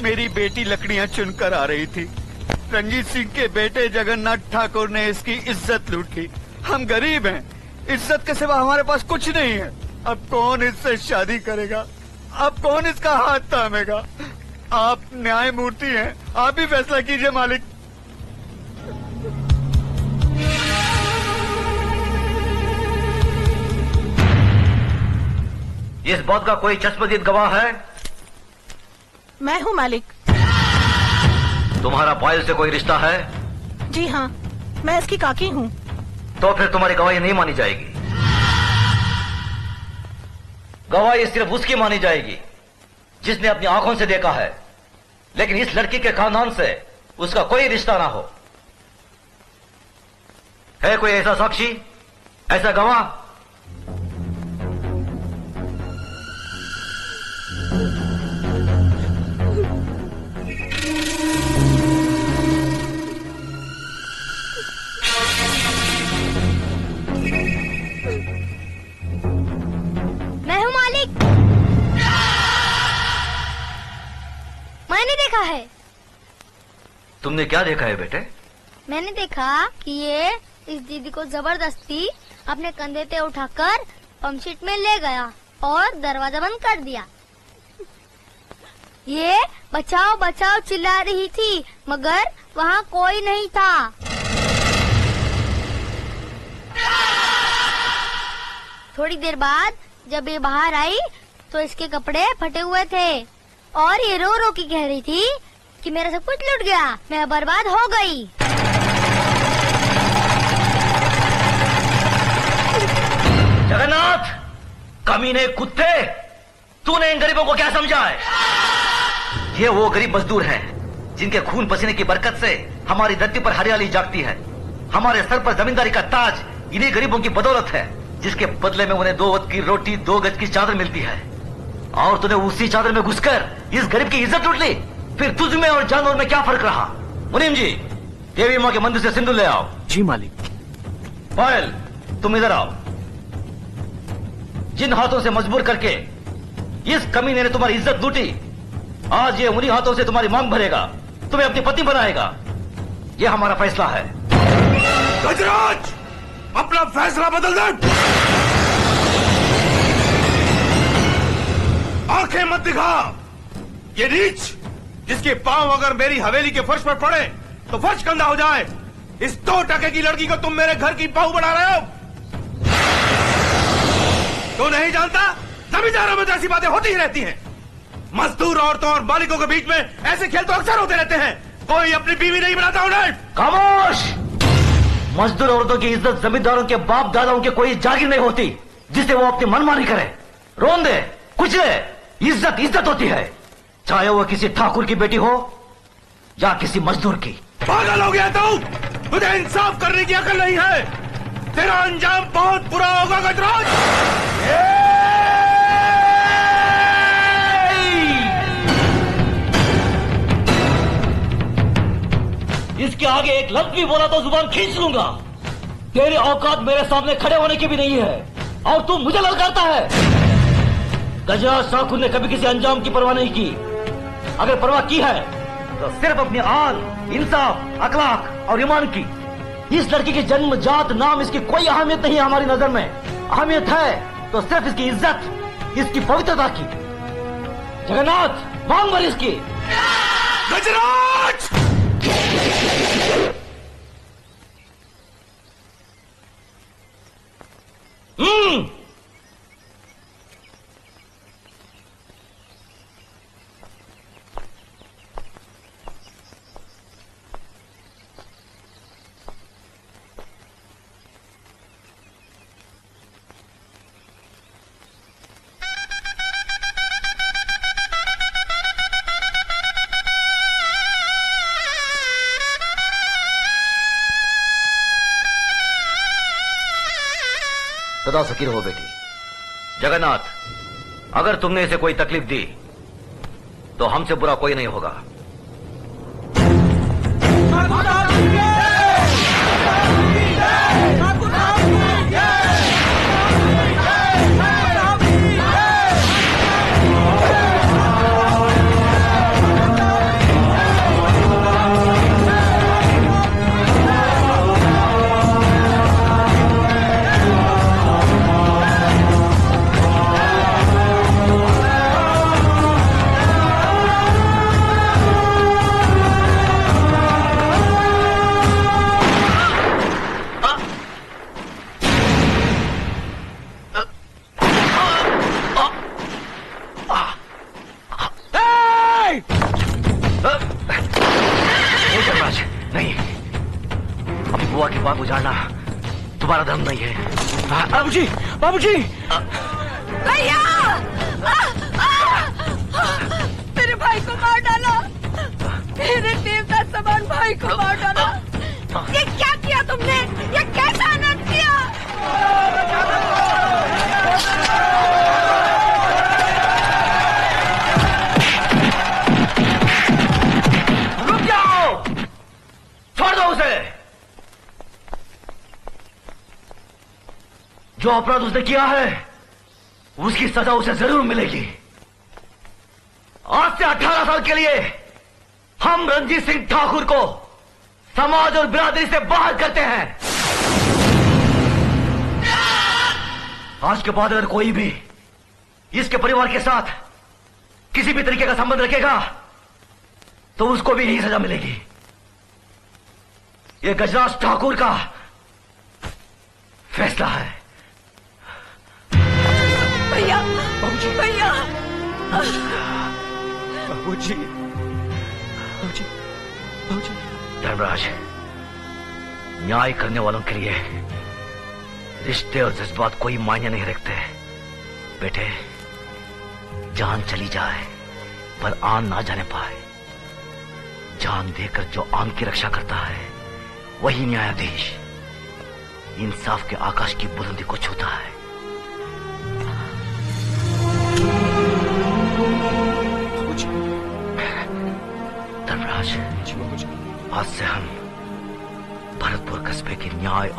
मेरी बेटी लकड़ियां चुनकर आ रही थी। रंजीत सिंह के बेटे जगन्नाथ ठाकुर ने इसकी इज्जत लूट ली। हम गरीब हैं, इज्जत के सिवा हमारे पास कुछ नहीं है। अब कौन इससे शादी करेगा? अब कौन इसका हाथ थामेगा? आप न्यायमूर्ति हैं, आप ही फैसला कीजिए मालिक। इस बात का कोई चश्मदीद गवाह है? मैं हूँ मालिक। तुम्हारा पायल से कोई रिश्ता है? जी हाँ, मैं इसकी काकी हूँ। तो फिर तुम्हारी गवाही नहीं मानी जाएगी। गवाही सिर्फ उसकी मानी जाएगी जिसने अपनी आंखों से देखा है, लेकिन इस लड़की के खानदान से उसका कोई रिश्ता ना हो। है कोई ऐसा साक्षी, ऐसा गवाह? मैं हूँ मालिक। मैंने देखा है। तुमने क्या देखा है बेटे? मैंने देखा कि ये इस दीदी को जबरदस्ती अपने कंधे पे उठाकर पंपशीट में ले गया और दरवाजा बंद कर दिया। ये बचाओ बचाओ चिल्ला रही थी, मगर वहाँ कोई नहीं था। थोड़ी देर बाद जब ये बाहर आई तो इसके कपड़े फटे हुए थे और ये रो रो के कह रही थी कि मेरा सब कुछ लूट गया, मैं बर्बाद हो गई। जगन्नाथ, कमीने कुत्ते, तूने इन गरीबों को क्या समझा है? ये वो गरीब मजदूर हैं जिनके खून पसीने की बरकत से हमारी धरती पर हरियाली जागती है। हमारे सर पर जमींदारी का ताज इन्हीं गरीबों की बदौलत है, जिसके बदले में उन्हें 2 वक्त की रोटी, 2 गज की चादर मिलती है। और तूने उसी चादर में घुसकर इस गरीब की इज्जत लूट ली। फिर तुझ में और जानवर में क्या फर्क रहा? मुनीम जी, देवी माँ के मंदिर से सिंदूर ले आओ। जी मालिक। पायल, तुम इधर आओ। जिन हाथों से मजबूर करके इस कमीने ने तुम्हारी इज्जत लूटी, आज ये उन्हीं हाथों से तुम्हारी मांग भरेगा, तुम्हें अपनी पत्नी बनाएगा। ये हमारा फैसला है। गजराज, अपना फैसला बदल दे। आंखें मत दिखा। ये नीच जिसके पांव अगर मेरी हवेली के फर्श पर पड़े तो फर्श गंदा हो जाए, इस 2 टके की लड़की को तुम मेरे घर की बहू बना रहे हो। तो नहीं जानता, जमींदारों में तो ऐसी बातें होती ही रहती हैं। मजदूर औरतों और मालिकों के बीच में ऐसे खेल तो अक्सर होते रहते हैं। कोई अपनी बीवी नहीं बनाता उन्हें। खामोश! मजदूर औरतों की इज्जत जमींदारों के बाप दादाओं के कोई जागीर नहीं होती जिसे वो अपनी मनमानी करे, रोन दे, कुचले। इज्जत इज्जत होती है, चाहे वो किसी ठाकुर की बेटी हो या किसी मजदूर की। पागल हो गया तू? तुझे इंसाफ करने की अकल नहीं है। तेरा अंजाम बहुत बुरा होगा गजराज। इसके आगे एक लफ्ज भी बोला तो जुबान खींच लूंगा। तेरी औकात मेरे सामने खड़े होने की भी नहीं है और तू मुझे ललकारता है। गजराज ठाकुर ने कभी किसी अंजाम की परवाह नहीं की। अगर परवाह की है तो सिर्फ अपनी आन, इंसाफ, अखलाक और ईमान की। इस लड़की की जन्म, जात, नाम, इसकी कोई अहमियत नहीं है हमारी नजर में। अहमियत है तो सिर्फ इसकी इज्जत, इसकी पवित्रता की। जगन्नाथ, मांग भर इसकी। गजराज! सदा सकीर हो बेटी। जगन्नाथ, अगर तुमने इसे कोई तकलीफ दी तो हमसे बुरा कोई नहीं होगा। तुम्हारा धर्म नहीं है। बाबूजी, बाबूजी, भैया मेरे भाई को मार डाला, मेरे देवता समान भाई को मार डाला। ये क्या किया तुमने? ये कैसा अनर्थ किया? रुक जाओ, छोड़ दो उसे। जो अपराध उसने किया है उसकी सजा उसे जरूर मिलेगी। आज से 18 साल के लिए हम रणजीत सिंह ठाकुर को समाज और बिरादरी से बाहर करते हैं। आज के बाद अगर कोई भी इसके परिवार के साथ किसी भी तरीके का संबंध रखेगा तो उसको भी यही सजा मिलेगी। यह गजराज ठाकुर का फैसला है। भैया, भैया, बाबूजी, बाबूजी, बाबूजी। धर्मराज, न्याय करने वालों के लिए रिश्ते और जज्बात कोई मायने नहीं रखते। बेटे, जान चली जाए पर आन ना जाने पाए। जान देकर जो आन की रक्षा करता है वही न्यायाधीश इंसाफ के आकाश की बुलंदी को छूता है। धर्मराज, आज से हम भरतपुर कस्बे के न्याय और